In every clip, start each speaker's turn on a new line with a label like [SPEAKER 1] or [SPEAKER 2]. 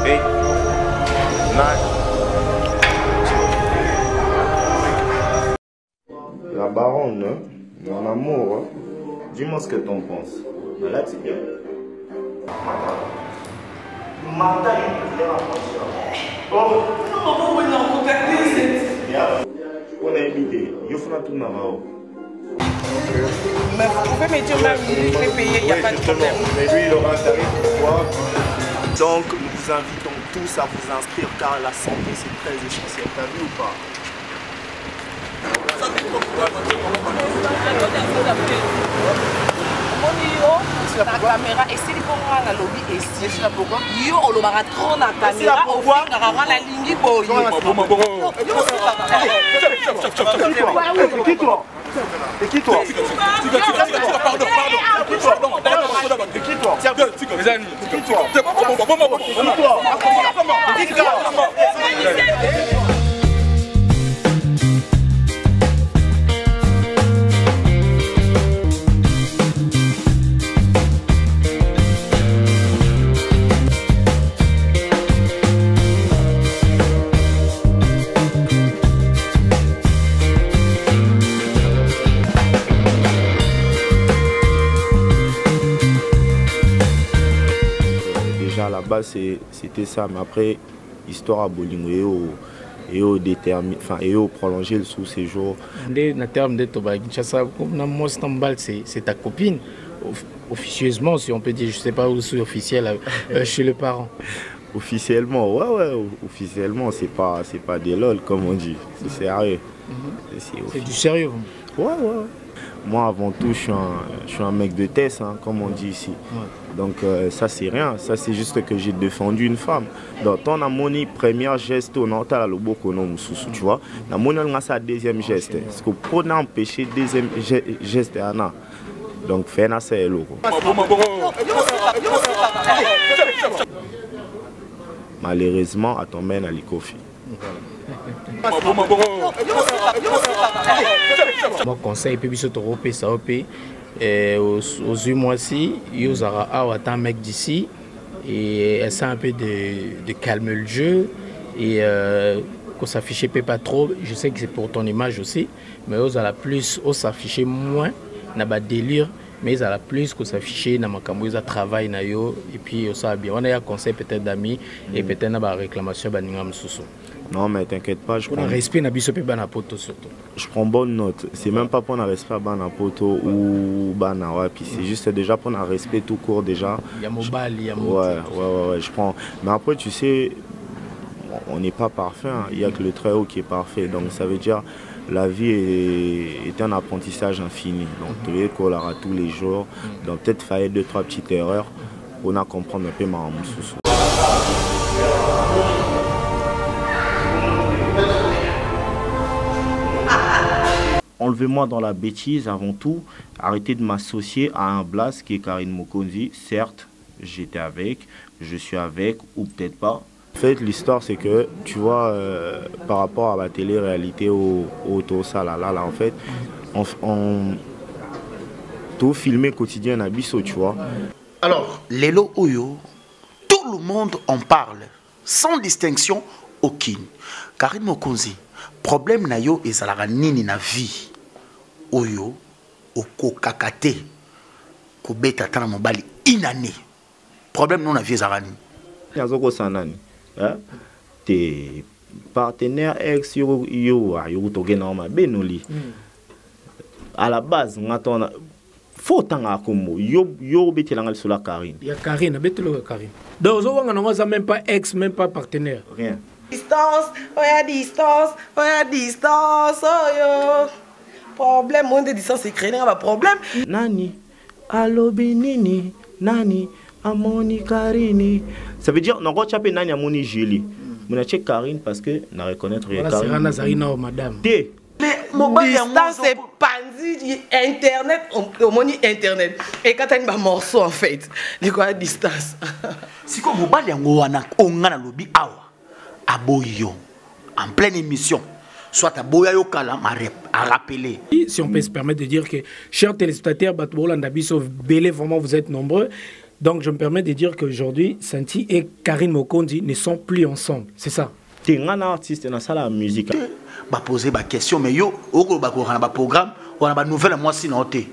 [SPEAKER 1] 8, 9. La baronne, hein? Mon amour, hein? Dis-moi ce que t'en penses. Là, c'est bien. Oh, on a invité. Il faut tout Navao.
[SPEAKER 2] Mais vous pouvez me dire même, il est payé, il n'y a pas de problème.
[SPEAKER 1] Mais lui, il aura un tarif pour toi. Donc, nous vous invitons tous à vous inscrire car la santé, c'est très essentiel. T'as vu ou pas?
[SPEAKER 2] La caméra et c'est pour moi la lobby et c'est là pourquoi yo on le mara trop na caméra au fin garama la ligne boy
[SPEAKER 1] Et qui toi? À la base c'était ça, mais après histoire à Bolingo et au déterminé, enfin et au prolonger le sous-séjour.
[SPEAKER 3] En termes de Toba Kinshasa, c'est ta copine officieusement, si on peut dire, je sais pas où c'est officiel chez le parent.
[SPEAKER 1] Officiellement, ouais, officiellement c'est pas des lol comme on dit, c'est sérieux.
[SPEAKER 3] C'est du sérieux.
[SPEAKER 1] Ouais. Moi avant tout je suis un mec de test, hein, comme on dit ici. Ouais. Donc ça c'est rien, ça c'est juste que j'ai défendu une femme. Donc ton amoni premier geste on entend le boko non mususu, tu vois. Na moni on a sa deuxième geste. Parce que pour empêcher deuxième geste ana. Donc fait na c'est loco. Malheureusement à ton mène à l'Ikofi.
[SPEAKER 3] Mon conseil peut biso torope ça op aux 8 mois-ci, il y aura un mec d'ici et essaie un peu de calmer le jeu et qu'on s'affiche pas trop. Je sais que c'est pour ton image aussi, mais on a plus, on s'affiche moins, n'a pas de délire, mais on a plus qu'on s'affiche dans ma camouise à travail na yo et puis on a bien. On a un conseil peut-être d'amis et peut-être une réclamation baningam sousou.
[SPEAKER 1] Non mais t'inquiète pas, je prends
[SPEAKER 3] respect na biso pe bana poto surtout.
[SPEAKER 1] Je prends bonne note. C'est même pas pour un respect bana poto ou bana ouais, puis c'est juste déjà pour un respect tout court déjà.
[SPEAKER 3] Il y a mobile, il y a
[SPEAKER 1] ouais, je prends. Mais après tu sais, on n'est pas parfait, hein. Il y a que le très haut qui est parfait. Donc ça veut dire la vie est un apprentissage infini. Donc tu veux qu'on l'aura tous les jours. Donc peut-être faire 2-3 petites erreurs pour comprendre un peu ma moussous. Enlevez-moi dans la bêtise avant tout. Arrêtez de m'associer à un blast qui est Karine Mokonzi. Certes, j'étais avec, je suis avec, ou peut-être pas. En fait, l'histoire, c'est que, tu vois, par rapport à la télé-réalité au ça, là, en fait, on tout filmé quotidien à Bissau, tu vois.
[SPEAKER 4] Alors, Lelo Oyo, tout le monde en parle, sans distinction aucune. Karine Mokonzi, problème na yo ezalaka nini na vie oyo okokakate kobeta tana mobali inane problème non na vie ezalaka nini
[SPEAKER 1] yazoko sanani tes partenaires ex yo togena ma benoli à la base ngatona faut tanga komo yo betelanga sur la Karine
[SPEAKER 3] ya Karine betelo Karine donc zo wanga non ça même pas ex même pas partenaire
[SPEAKER 1] rien.
[SPEAKER 2] Distance, oh yo. Problème, moins de distance, c'est créé un problème.
[SPEAKER 1] Nani, allo benini, nani, amoni Karine. Ça veut dire, on va chaper nani amoni Julie. On a check Karine parce que on reconnaître rien.
[SPEAKER 3] Voilà, c'est Rana Zarina, madame.
[SPEAKER 2] Mais mon distance, c'est pandi internet, au moni internet. Et quand tu as un morceau en fait, c'est quoi la distance?
[SPEAKER 4] Si comme mobile yango wana ongana lobi awa. Aboyo en pleine émission, soit à Boyayo Kalam à rappeler.
[SPEAKER 3] Si on peut se permettre de dire que, chers téléspectateurs, Batouola Ndabiso, Bélé, vraiment vous êtes nombreux. Donc je me permets de dire qu'aujourd'hui, Santi et Karine Mokonzi ne sont plus ensemble. C'est ça.
[SPEAKER 1] Tu es un artiste dans la musique.
[SPEAKER 4] Bah poser ma question, mais yo, on a un programme, on a une nouvelle moi si noté.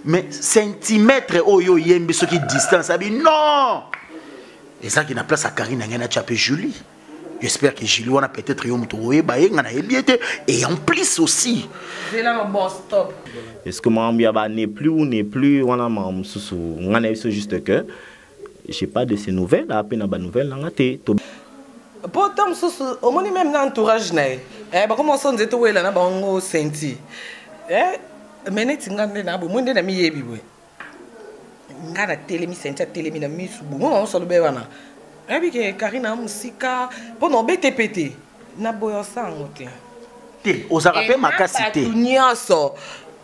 [SPEAKER 4] Mais centimètre oh yo yembe ce qui distance, ça dit non. Et ça qui n'a place à Karine n'a chapé Julie. J'espère que Julie on a peut-être yo mutoué bah y a bien et en plus aussi.
[SPEAKER 2] C'est là mon bon stop.
[SPEAKER 1] Est-ce que moi n'est plus ou n'est plus on a mam sous on a juste que j'ai pas de ces nouvelles à peine ba nouvelles là té.
[SPEAKER 2] Pourtant, au moins même dans l'entourage, bah comment on dit tout là, na bango senti. Mais net ngande na bo monde na mi yebi boy. Ngana télé mi senti télé mi na mi subu. On so le be wana. Bi ke Karina musika pour no BTPT. Na boyo sangote.
[SPEAKER 4] Té, osaka pe makasité.
[SPEAKER 2] Nyonso.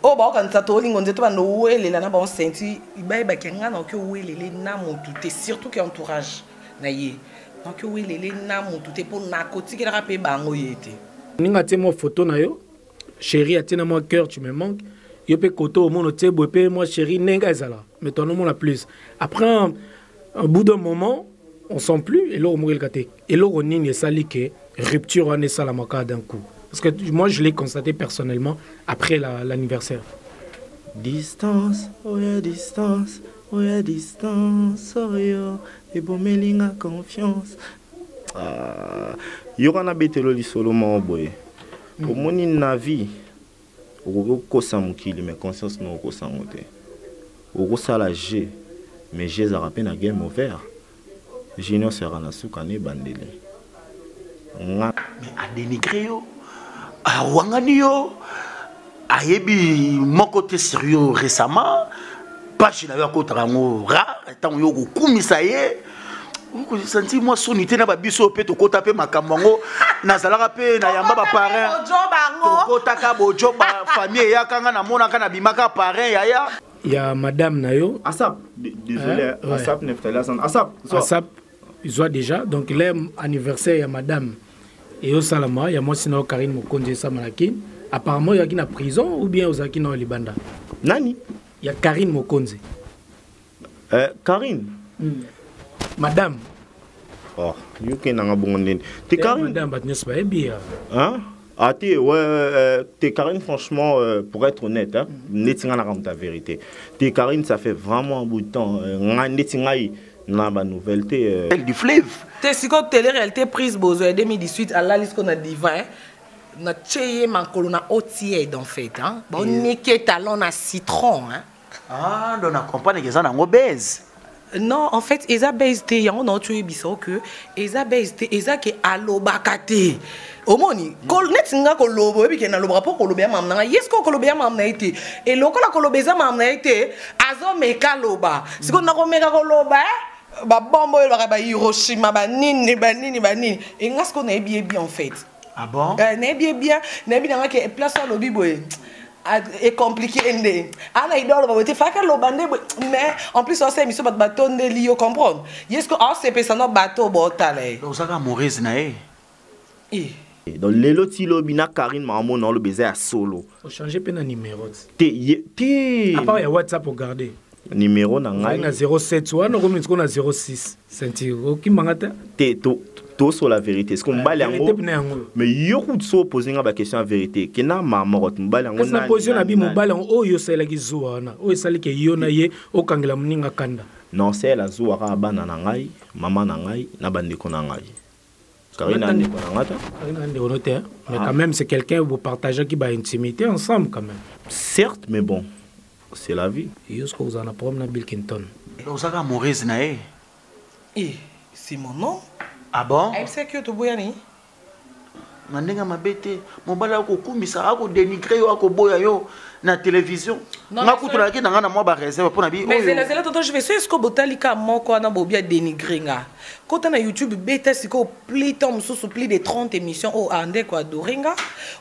[SPEAKER 2] Oh ba kan ta to lingo nzeto ba no wele na ba senti. Ba ba ke ngana ke wele na mutu té surtout que entourage na ye. Donc oui les na mutu te pour narcotique la rapé bango yete.
[SPEAKER 3] Ninga te mo photo na yo. Chérie a tina moi cœur tu me manques. Yo pe koto mon te bope moi chérie nenga ezala. Mais ton nom la plus. Après un bout d'un moment on sent plus et là on mourir le kate. Et là on nini sali que rupture on est ça la maka d'un coup. Parce que moi je l'ai constaté personnellement après l'anniversaire.
[SPEAKER 1] Distance, oh yeah, distance. Oh yeah, distance, oh yeah, et bon melinga confiance. Yorana betelo li solo ma boy. Au moni na vie, au kosa mukili mais conscience no kosa mote. Au kosa la G, mais G za rappel na game over. Junior sera na soukane bandeli.
[SPEAKER 4] Mais a dénigré yo, a wangani yo, a yebi mon côté sérieux récemment. Page na yo kotaka ngo ra tant yo ko kumisa ye ko senti moi sonité na ba biso pe to kota pe makambo ngo na zalaka pe na yamba ba parrain to kotaka bojo ba famille ya kanga na mona kana bimaka parrain ya
[SPEAKER 3] il y a madame nayo
[SPEAKER 1] Asap désolé Asap Neftali Asap
[SPEAKER 3] ils ont déjà donc l'anniversaire ya madame et au salama il y a moi sinon Karine Mokonzi sa malaki apparemment il y a qui na prison ou bien aux akina au Libanda
[SPEAKER 1] nani.
[SPEAKER 3] Il y a Karine Mokonzi.
[SPEAKER 1] Karine
[SPEAKER 3] Madame.
[SPEAKER 1] Oh, you can nga bongonden. T'es Karine.
[SPEAKER 3] Madame, batnyos pas bien.
[SPEAKER 1] Hein? Ah, t'es Karine, franchement, pour être honnête, hein, netinga na ta vérité. T'es Karine, ça fait vraiment un bout de temps. Netinga na ba nouvelle
[SPEAKER 4] elle du fleuve.
[SPEAKER 2] T'es si quand télé-réalité prise besoin 2018 à la liste qu'on a divin. Na tcheye mankolo na otier en fait hein. Bon niqué talon na citron hein.
[SPEAKER 4] Ah, donc on comprend que ça na obèse.
[SPEAKER 2] Non, en fait, eza base on a tué biso que eza base eza ke alobakate. Omoni, kol net nga ko lobo e bi ke na lobo rapport ko lobo ya mamna. Yes ko lobo ya mamna été. Et lokola ko lobo za mamna été, azo meka loba. Siko na ko meka ko loba ba bombo e ba Hiroshima ba nini. Et nga ce qu'on a bien en fait.
[SPEAKER 4] Ah bon?
[SPEAKER 2] N'est bien, que place sur le biboé. est compliqué. Ana idole ba te faka lo bande mais en plus on sait mission bat bateau de lio comprendre. Est-ce que on sait personne bateau botale.
[SPEAKER 4] Donc ça amoureuse na e.
[SPEAKER 1] Donc lelo ti lobina Karine Mamo non le baiser à solo.
[SPEAKER 3] Faut changer pe na numéro.
[SPEAKER 1] T
[SPEAKER 3] à part ya WhatsApp pour garder.
[SPEAKER 1] Numéro na ngai
[SPEAKER 3] na 07 wana comme on a 06. Senti ki mangata.
[SPEAKER 1] T to sur la vérité. Est-ce qu'on mbale yango? Mais yo ku so poser nga ba question la vérité. Kena mamorot mbale yango
[SPEAKER 3] na position na bi mbale o yo sala ki zuwana. O sala ke yo na ye o kangela mninga kanda.
[SPEAKER 1] Non c'est la zuwa bana na ngai, maman na ngai na bandeko na ngai. Karine ande konangata.
[SPEAKER 3] Karine ande onoté mais quand même c'est quelqu'un vous partagez qui ba intimité ensemble quand même.
[SPEAKER 1] Certes mais bon, c'est la vie.
[SPEAKER 3] Yo ce que vous en a problème na Bill Clinton.
[SPEAKER 4] Donc ça amoureuse na e.
[SPEAKER 2] C'est mon nom.
[SPEAKER 4] Ah bon?
[SPEAKER 2] Elle sait que tu bois ni.
[SPEAKER 4] Nandinga mabete, mobala ko kumisa ako dénigrer yo ako boya yo na télévision. Nga kutura ki nanga na mo ba réserve pour na bi.
[SPEAKER 2] Mais c'est là tonton je vais est-ce que botalika moko na bobia dénigrer nga. Quand on a YouTube beta siko pli tom sous pli de 30 émissions au ande ko adoringa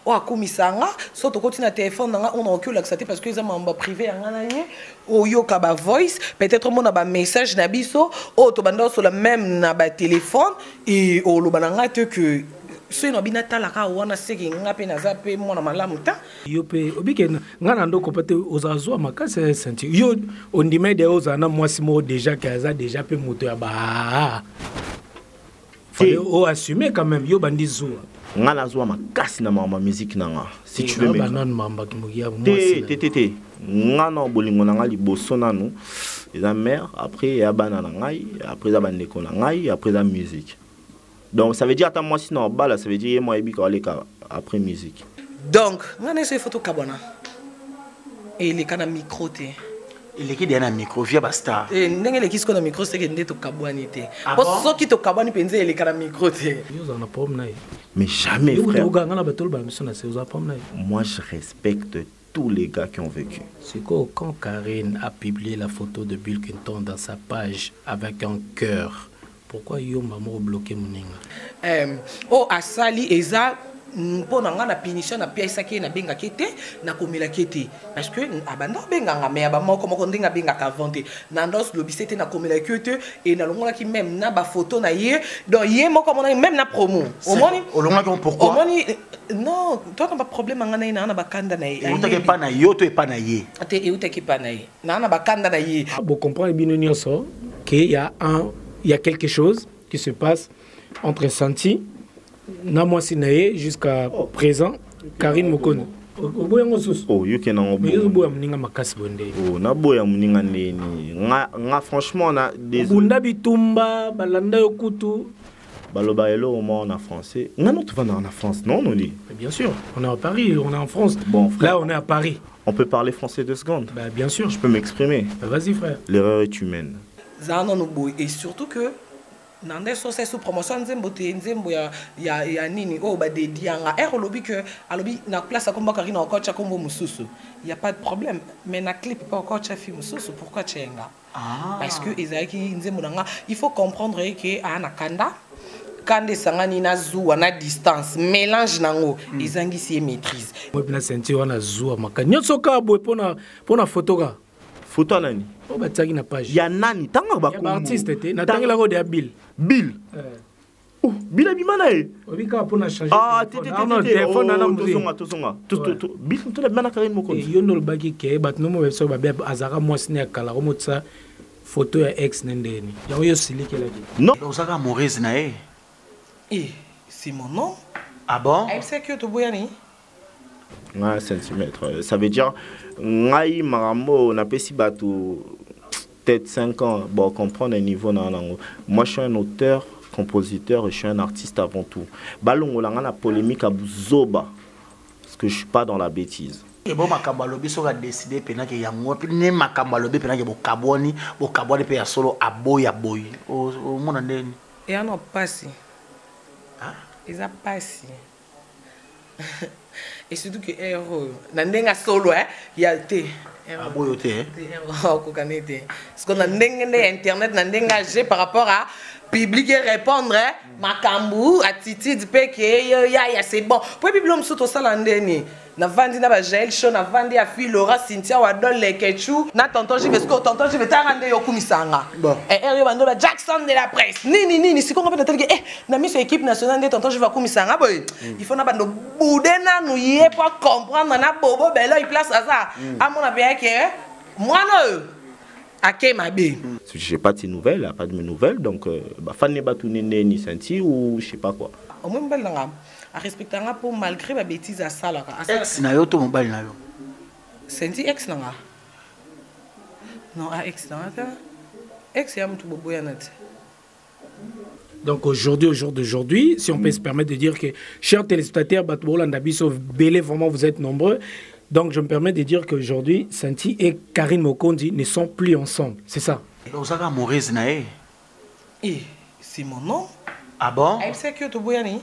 [SPEAKER 2] o akumisanga so to continue na téléphone nga on recule accepter parce que ça mamba privé nga na ye o yo ka ba voice peut-être mon na ba message na biso o to banda sur le même na ba téléphone et o lo bananga te que soki na bina talaka wana seki nga pe naza pe mwana malamu ta
[SPEAKER 3] yo pe obike nga na ndoko pate ozazwa makasi senti yo ondime de ozana mwasi mo déjà kaza déjà pe moto ya ba faut o assumer quand même yo bandi zuwa
[SPEAKER 1] nga nazwa makasi na mama musique nanga si tu veux
[SPEAKER 3] banane mamba kimogia
[SPEAKER 1] mwasi te nga na bolingo nanga liboso nanu eza mère après ya bana na ngai après za bandeko na ngai après za musique. Donc ça veut dire attends moi sinon bala ça veut dire moi ebi ka après musique.
[SPEAKER 2] Donc nga na photo kabona et les kana micro te
[SPEAKER 4] il est qui derrière micro via basta
[SPEAKER 2] et ndenge le kisko na micro c'est que ndé to kabwani te parce que qui to kabwani penze les kana micro te
[SPEAKER 3] yo na pom na
[SPEAKER 1] mais jamais frère
[SPEAKER 3] moi
[SPEAKER 1] je respecte tous les gars qui ont vécu.
[SPEAKER 3] C'est quand Karine a publié la photo de Bill Clinton dans sa page avec un cœur, pourquoi yo maman bloqué moninga
[SPEAKER 2] oh asali eza pour nga na punition na pièce qui na benga kete na komela kete parce que abanda benga nga mais ba moko moko ndinga benga ka vente na ndos lobisete na komela kete et na longola ki même na ba photo na ye donc ye moko mona même na promo au moins
[SPEAKER 4] au longola ki pourquoi
[SPEAKER 2] au moins non toi na ba problème nga na ba kanda na ye
[SPEAKER 4] uta ke pa na yo to e pa na ye
[SPEAKER 2] te e uta ki pa na ye na ba kanda na ye
[SPEAKER 3] bon comprendre bien nyonso que il y a quelque chose qui se passe entre Santi na moi sinaye jusqu'à présent Karine Mokono
[SPEAKER 1] oh you can en
[SPEAKER 3] boya mninga makasi bonde
[SPEAKER 1] oh na boya mninga neni nga franchement na des
[SPEAKER 3] bunda bitumba balanda yokutu
[SPEAKER 1] baloba elo au moins en français nga non tu vas en France non on dit
[SPEAKER 3] bien sûr on est à Paris on est en France
[SPEAKER 1] bon frère,
[SPEAKER 3] là on est à Paris
[SPEAKER 1] on peut parler français 2 secondes
[SPEAKER 3] bien sûr
[SPEAKER 1] je peux m'exprimer
[SPEAKER 3] vas-y frère
[SPEAKER 1] l'erreur est humaine
[SPEAKER 2] zana no boy et surtout que nande so c'est sous promotion nzembo te nzembo ya nini oh ba de dianga lobi que alobi na place à combat Karine encore cha kombo mususu il y a pas de problème mais na clip pas encore cha film mususu pourquoi chenga parce que ezaki nzembo nanga il faut comprendre que ana kanda kande sangani na zuwa na distance mélange nango ezangisi maîtrise
[SPEAKER 3] moi bien senti wana zuwa makanyo soka boy pona photo ka
[SPEAKER 1] photo nani
[SPEAKER 3] o bataki na page
[SPEAKER 1] ya nani tanga ba
[SPEAKER 3] ko artiste te na tangela ko de
[SPEAKER 1] Bill oh Bill abimana e
[SPEAKER 3] obika pona changer
[SPEAKER 1] téléphone na muzonga Bill to la bana Karine Mokono
[SPEAKER 3] yo no baki ke bat no mo beso ba azara moi sine kala ko motsa photo ya ex nendeni ya yo silike la ki
[SPEAKER 1] non
[SPEAKER 4] osaka amoureuse na e
[SPEAKER 2] c'est mon nom
[SPEAKER 4] ah bon
[SPEAKER 2] elle sait que to boyani
[SPEAKER 1] 1 centimètre ça veut dire ngai maramo na pesi bato peut-être 5 ans bon comprendre un niveau na nango moi je suis un auteur compositeur et je suis un artiste avant tout balongo langa na polémique à buzoba parce que je suis pas dans la bêtise
[SPEAKER 4] et bon makambo lobi so ga décider pena ke yango pe ne makambo lobi pena ke bo kaboni pe ya solo aboy o mona ndeni
[SPEAKER 2] et non passi ils a passi et surtout que na ndenga solo il y a té
[SPEAKER 4] aboyo té
[SPEAKER 2] ko kanete parce que na ndenga internet na ndenga j'ai par rapport à public répondre makambu attitude pe que ya c'est bon pour biblom soto sala ndeni na vandi na ba Jael show na vandi ya fille Laura Cynthia Wadol Lekechu na tonton je vais tonton je vais tarande yo kumisanga yo bando ba Jackson de la presse nini siko ngapa na na miso équipe nationale de tonton je vais kumisanga boy il faut na bando boudena nous y est pour comprendre na bobo belo il place ça à mon avis que moi non OK ma bé
[SPEAKER 1] j'ai pas de nouvelles pas de mes nouvelles donc ba fan ne batu ni senti ou je sais pas quoi
[SPEAKER 2] au moins belle nga a respecter nga pour malgré ma bêtise à ça là
[SPEAKER 4] ex na yo to mobile na yo
[SPEAKER 2] senti ex nga non a ex nga ex ya mtu bobo ya nati.
[SPEAKER 3] Donc aujourd'hui, au jour d'aujourd'hui, si on peut se permettre de dire que, chers téléspectateurs, Bélé, vraiment vous êtes nombreux. Donc je me permets de dire qu'aujourd'hui, Santi et Karine Mokondi ne sont plus ensemble. C'est ça.
[SPEAKER 4] Vous avez amoureuse na e?
[SPEAKER 2] C'est mon nom.
[SPEAKER 4] Ah bon?
[SPEAKER 2] Elle sait que tu boyani.